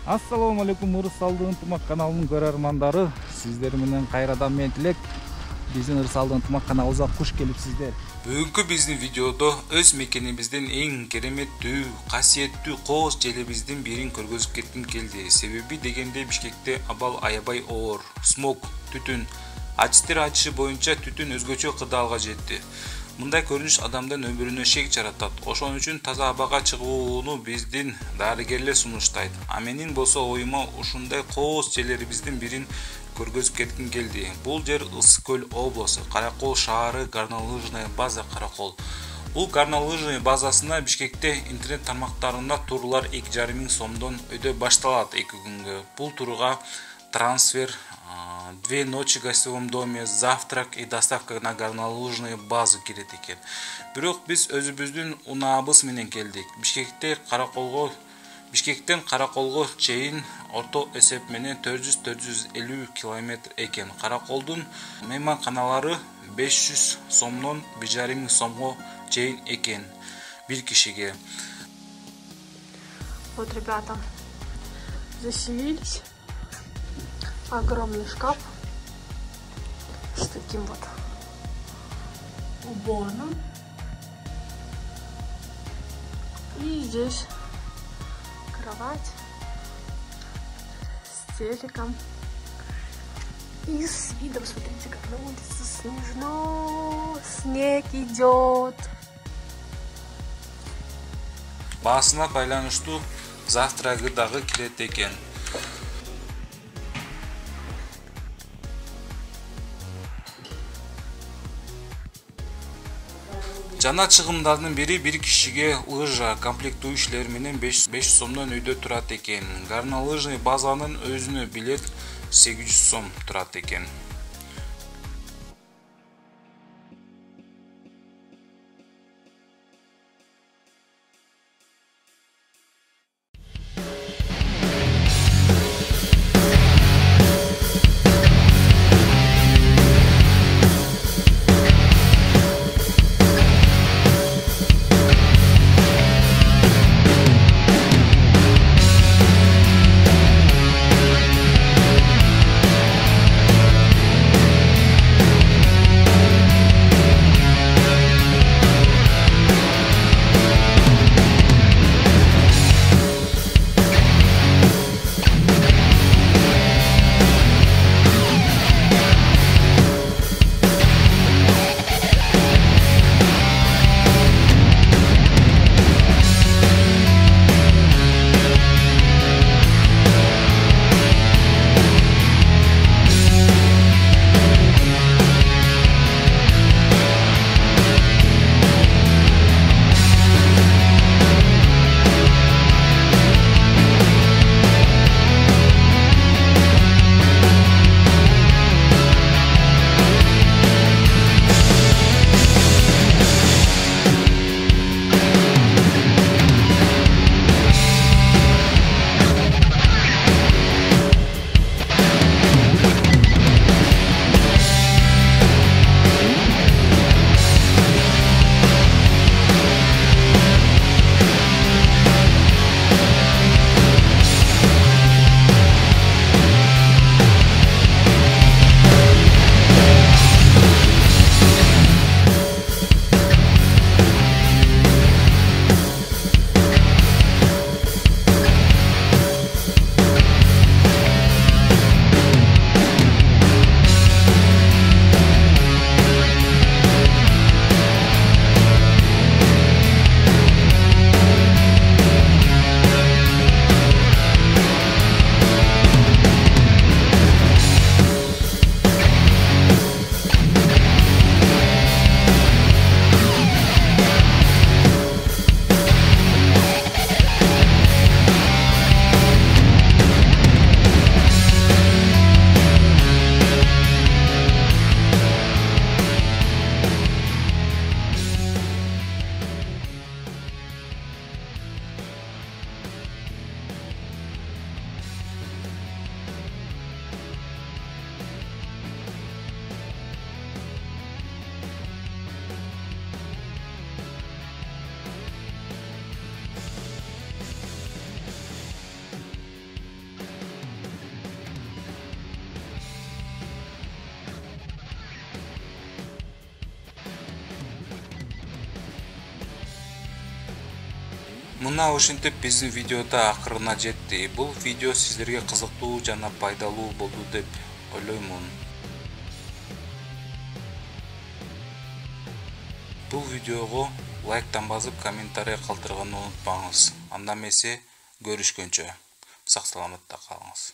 Assalamu алейкум Ырысалды ынтымак каналынын көрөрмандары. Сиздер менен кайрадан мен Тилек. Биздин Ырысалды ынтымак каналыбызга куш келипсиздер. Бүгүнкү биздин видеодо өз мекенибиздин эң кереметтүү, касиеттүү кооз желебиздин бирин көргөзүп кетким келди. Себеби дегенде Бишкекте абал аябай оор, смог, түтүн. Ачтыр ачышы боюнча түтүн өзгөчө кырдаалга жетти. Мындай көрүнүш адамдын өмүрүнө шек жаратат. Ошон үчүн таза абага чыгууну биздин дарыгерлер сунуштайт. А менин болсо оюма ушундай кооз жерлерибиздин бирин көргөзүп кетким келди. Бул жер Ысык көл облусу, Каракол шаары, горнолыжная база Каракол. Бул горнолыжный базасына Бишкекте интернет тармактарында турлар 2,5 миң сомдон өйдө башталат 2 күнгө. Бул турга трансфер, 2 ночи в гостевом доме, завтрак и доставка на горнолыжную базу кирет экен. Бирок биз өзүбүздүн унаабыз менен келдик. Бишкектен Караколго чейин орто эсеп менен 400-450 километр экен. Караколдун мейманканалары 500 сомдон 1,5 миң сомго чейин экен бир кишиге. Вот, ребята, заселились. Огромный шкаф с таким вот уборным. И здесь кровать с телеком. И с видом, смотрите, как на улице снежно. Снег идет. Баасына байланыштуу завтрагы дагы кирет экен. Жана чыгымдардын бири бир кишиге лыжа комплектующийлер менен 500 сомдон үйдө турат экен. Горнолыжный базанын өзүнө билет 800 сом турат экен. Мына ушинтип биздин видеода акырына жетти. Бул видео сиздерге кызыктуу жана пайдалуу болду деп ойлоймун. Бул видеого лайктан басып, комментарий калтырганды унутпаңыз. Анда эмесе көрүшкөнчө. Сак саламатта калыңыз.